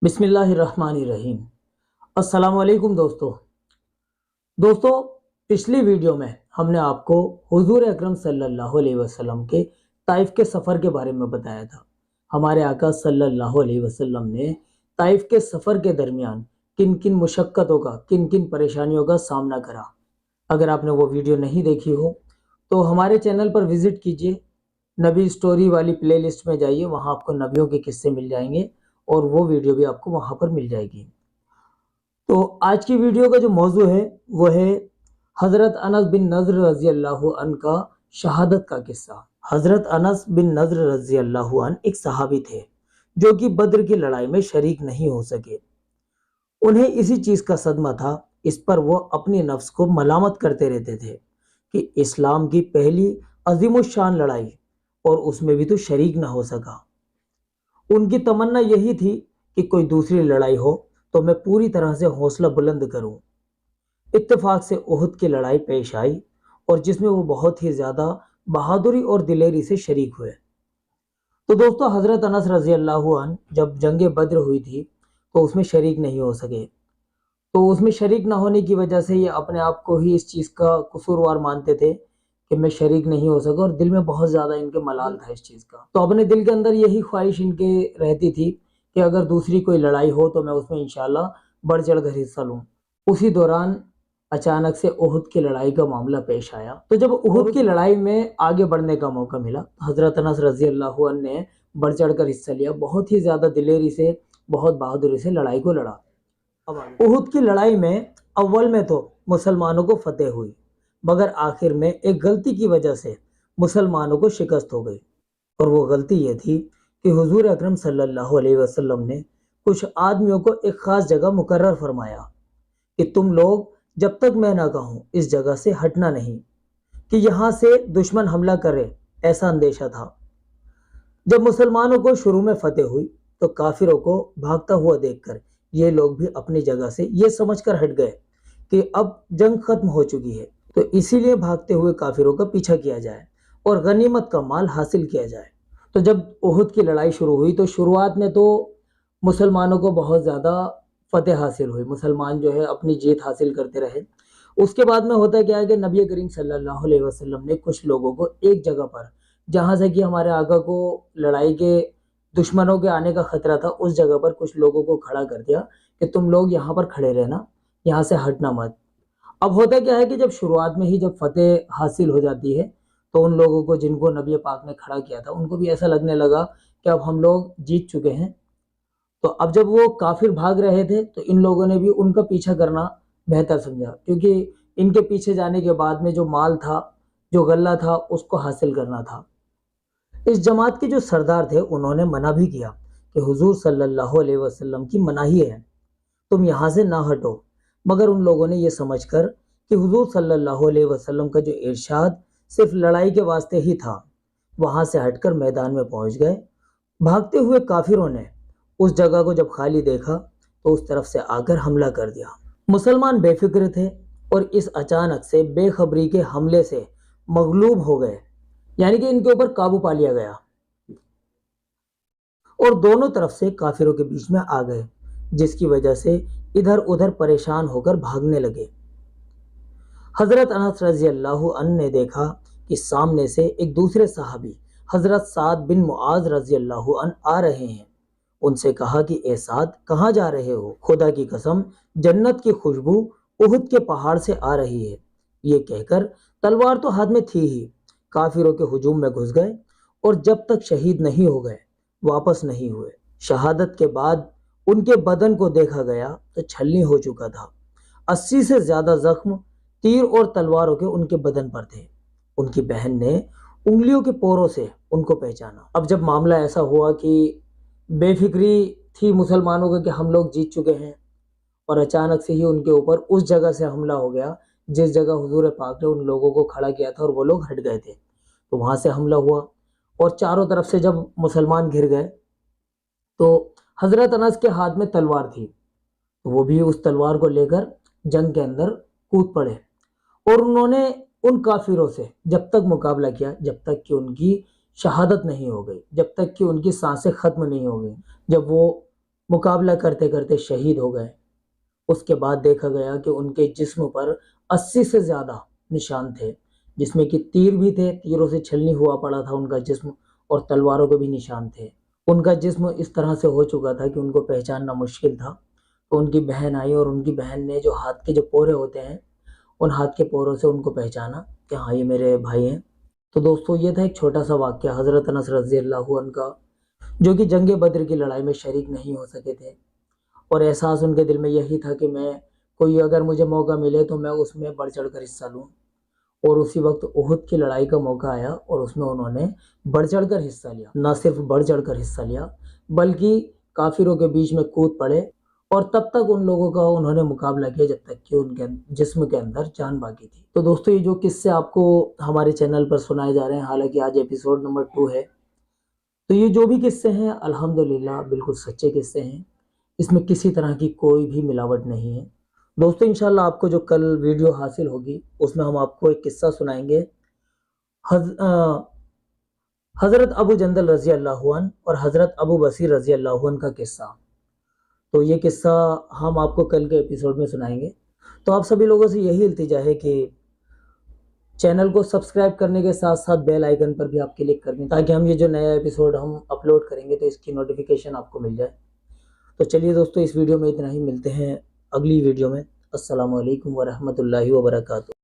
بسم اللہ الرحمن الرحیم۔ السلام علیکم دوستو پچھلی ویڈیو میں ہم نے آپ کو حضور اکرم صلی اللہ علیہ وسلم کے طائف کے سفر کے بارے میں بتایا تھا۔ ہمارے آقا صلی اللہ علیہ وسلم نے طائف کے سفر کے درمیان کن کن مشقتوں کا، کن کن پریشانیوں کا سامنا کرا۔ اگر آپ نے وہ ویڈیو نہیں دیکھی ہو تو ہمارے چینل پر وزٹ کیجئے، نبی سٹوری والی پلے لسٹ میں جائیے، وہاں آپ کو نبیوں کے قصے مل جائیں گے اور وہ ویڈیو بھی آپ کو وہاں پر مل جائے گی۔ تو آج کی ویڈیو کا جو موضوع ہے وہ ہے حضرت انس بن نضر رضی اللہ عنہ کا شہادت کا قصہ۔ حضرت انس بن نضر رضی اللہ عنہ ایک صحابی تھے جو کہ بدر کی لڑائی میں شریک نہیں ہو سکے۔ انہیں اسی چیز کا صدمہ تھا، اس پر وہ اپنی نفس کو ملامت کرتے رہتے تھے کہ اسلام کی پہلی عظیم الشان لڑائی اور اس میں بھی تو شریک نہ ہو سکا۔ ان کی تمنا یہی تھی کہ کوئی دوسری لڑائی ہو تو میں پوری طرح سے حوصلہ بلند کروں۔ اتفاق سے احد کی لڑائی پیش آئی اور جس میں وہ بہت ہی زیادہ بہادری اور دلیری سے شریک ہوئے۔ تو دوستو حضرت انس رضی اللہ عنہ جب جنگ بدر ہوئی تھی تو اس میں شریک نہیں ہو سکے، تو اس میں شریک نہ ہونے کی وجہ سے یہ اپنے آپ کو ہی اس چیز کا قصوروار مانتے تھے کہ میں شریک نہیں ہو سکا، اور دل میں بہت زیادہ ان کے ملال تھا اس چیز کا۔ تو اپنے دل کے اندر یہی خواہش ان کے رہتی تھی کہ اگر دوسری کوئی لڑائی ہو تو میں اس میں انشاءاللہ بڑھ چڑھ کر حصہ لوں۔ اسی دوران اچانک سے احد کی لڑائی کا معاملہ پیش آیا۔ تو جب احد کی لڑائی میں آگے بڑھنے کا موقع ملا، حضرت انس رضی اللہ عنہ نے بڑھ چڑھ کر حصہ لیا، بہت ہی زیادہ دلیری سے، بہت بہادری سے لڑائی کو لڑا۔ احد کی لڑائی میں اول میں تو مسلمانوں کو فتح ہوئی، مگر آخر میں ایک غلطی کی وجہ سے مسلمانوں کو شکست ہو گئی، اور وہ غلطی یہ تھی کہ حضور اکرم صلی اللہ علیہ وسلم نے کچھ آدمیوں کو ایک خاص جگہ مقرر فرمایا کہ تم لوگ جب تک میں نہ کہوں اس جگہ سے ہٹنا نہیں، کہ یہاں سے دشمن حملہ کرے، ایسا اندیشہ تھا۔ جب مسلمانوں کو شروع میں فتح ہوئی تو کافروں کو بھاگتا ہوا دیکھ کر یہ لوگ بھی اپنی جگہ سے یہ سمجھ کر ہٹ گئے کہ اب جنگ ختم ہو چکی ہے، تو اسی لیے بھاگتے ہوئے کافروں کا پیچھا کیا جائے اور غنیمت کا مال حاصل کیا جائے۔ تو جب احد کی لڑائی شروع ہوئی تو شروعات میں تو مسلمانوں کو بہت زیادہ فتح حاصل ہوئی، مسلمان جو ہے اپنی جیت حاصل کرتے رہے۔ اس کے بعد میں ہوتا کیا ہے کہ نبی کریم صلی اللہ علیہ وسلم نے کچھ لوگوں کو ایک جگہ پر، جہاں سے کہ ہمارے آقا کو لڑائی کے دشمنوں کے آنے کا خطرہ تھا، اس جگہ پر کچھ لوگوں کو کھڑا کر دیا کہ تم لوگ یہاں پر کھڑے رہنا، یہاں سے ہٹنا مت۔ اب ہوتا کیا ہے کہ جب شروعات میں ہی جب فتح حاصل ہو جاتی ہے تو ان لوگوں کو جن کو نبی پاک نے کھڑا کیا تھا ان کو بھی ایسا لگنے لگا کہ اب ہم لوگ جیت چکے ہیں۔ تو اب جب وہ کافر بھاگ رہے تھے تو ان لوگوں نے بھی ان کا پیچھا کرنا بہتر سمجھا، کیونکہ ان کے پیچھے جانے کے بعد میں جو مال تھا، جو غلہ تھا، اس کو حاصل کرنا تھا۔ اس جماعت کے جو سردار تھے انہوں نے منع بھی کیا کہ حضور صلی اللہ علیہ وسلم کی مناہی ہے، تم یہاں سے نہ ہٹو، مگر ان لوگوں نے یہ سمجھ کر کہ حضور صلی اللہ علیہ وسلم کا جو ارشاد صرف لڑائی کے واسطے ہی تھا، وہاں سے ہٹ کر میدان میں پہنچ گئے۔ بھاگتے ہوئے کافروں نے اس جگہ کو جب خالی دیکھا تو اس طرف سے آ کر حملہ کر دیا۔ مسلمان بے فکر تھے اور اس اچانک سے بے خبری کے حملے سے مغلوب ہو گئے، یعنی کہ ان کے اوپر قابو پا لیا گیا اور دونوں طرف سے کافروں کے بیچ میں آ گئے، جس کی وجہ سے ادھر ادھر پریشان ہو کر بھاگنے لگے۔ حضرت انس رضی اللہ عنہ نے دیکھا کہ سامنے سے ایک دوسرے صحابی حضرت سعد بن معاذ رضی اللہ عنہ آ رہے ہیں۔ ان سے کہا کہ اے سعد کہاں جا رہے ہو؟ خدا کی قسم جنت کی خوشبو احد کے پہاڑ سے آ رہی ہے۔ یہ کہہ کر تلوار تو ہاتھ میں تھی ہی، کافروں کے ہجوم میں گھس گئے اور جب تک شہید نہیں ہو گئے واپس نہیں ہوئے۔ شہادت کے بعد ان کے بدن کو دیکھا گیا تو چھلنی ہو چکا تھا، 80 سے زیادہ زخم تیر اور تلواروں کے ان کے بدن پر تھے۔ ان کی بہن نے انگلیوں کے پوروں سے ان کو پہچانا۔ اب جب معاملہ ایسا ہوا کہ بے فکری تھی مسلمانوں کا کہ ہم لوگ جیت چکے ہیں، اور اچانک سے ہی ان کے اوپر اس جگہ سے حملہ ہو گیا جس جگہ حضور پاک نے ان لوگوں کو کھڑا کیا تھا اور وہ لوگ ہٹ گئے تھے، تو وہاں سے حملہ ہوا اور چاروں طرف سے جب مسلمان گھر گئے تو حضرت انس کے ہاتھ میں تلوار تھی، وہ بھی اس تلوار کو لے کر جنگ کے اندر کود پڑے اور انہوں نے ان کافروں سے جب تک مقابلہ کیا جب تک کہ ان کی شہادت نہیں ہو گئی، جب تک کہ ان کی سانسیں ختم نہیں ہو گئی۔ جب وہ مقابلہ کرتے کرتے شہید ہو گئے۔ اس کے بعد دیکھا گیا کہ ان کے جسم پر 80 سے زیادہ نشان تھے، جس میں کہ تیر بھی تھے، تیروں سے چھلنی ہوا پڑا تھا ان کا جسم، اور تلواروں کے بھی نشان تھے۔ ان کا جسم اس طرح سے ہو چکا تھا کہ ان کو پہچاننا مشکل تھا۔ تو ان کی بہن آئی اور ان کی بہن نے جو ہاتھ کے جو پورے ہوتے ہیں، ان ہاتھ کے پوروں سے ان کو پہچانا کہ ہاں یہ میرے بھائی ہیں۔ تو دوستو یہ تھا ایک چھوٹا سا واقعہ حضرت انس رضی اللہ عنہ کا، جو کہ جنگ بدر کی لڑائی میں شریک نہیں ہو سکے تھے، اور احساس ان کے دل میں یہی تھا کہ میں کوئی اگر مجھے موقع ملے تو میں اس میں بڑھ چڑھ کر حصہ لوں۔ اور اسی وقت احد کی لڑائی کا موقع آیا اور اس میں انہوں نے بڑھ چڑھ کر حصہ لیا، نہ صرف بڑھ چڑھ کر حصہ لیا بلکہ کافروں کے بیچ میں کود پڑے، اور تب تک ان لوگوں کا انہوں نے مقابلہ کیا جب تک کہ ان کے جسم کے اندر جان باقی تھی۔ تو دوستو یہ جو قصے آپ کو ہمارے چینل پر سنائے جا رہے ہیں، حالانکہ آج ایپیسوڈ نمبر 2 ہے، تو یہ جو بھی قصے ہیں الحمدللہ بالکل سچے قصے ہیں، اس میں کسی طرح کی کوئی بھی ملاوٹ نہیں ہے۔ دوستو انشاءاللہ آپ کو جو کل ویڈیو حاصل ہوگی اس میں ہم آپ کو ایک قصہ سنائیں گے حضرت ابو جندل رضی اللہ عنہ اور حضرت ابو بصیر رضی اللہ عنہ کا قصہ۔ تو یہ قصہ ہم آپ کو کل کے ایپیسوڈ میں سنائیں گے۔ تو آپ سبھی لوگوں سے یہی التجا ہے کہ چینل کو سبسکرائب کرنے کے ساتھ ساتھ بیل آئیکن پر بھی آپ کلک کر دیں، تاکہ ہم یہ جو نیا ایپیسوڈ ہم اپلوڈ کریں گے تو اس کی نوٹیفیکیشن آپ کو مل جائے۔ تو چلیے دوستو اس ویڈیو میں اتنا ہی، ملتے ہیں اگلی ویڈیو میں۔ السلام علیکم ورحمۃ اللہ وبرکاتہ۔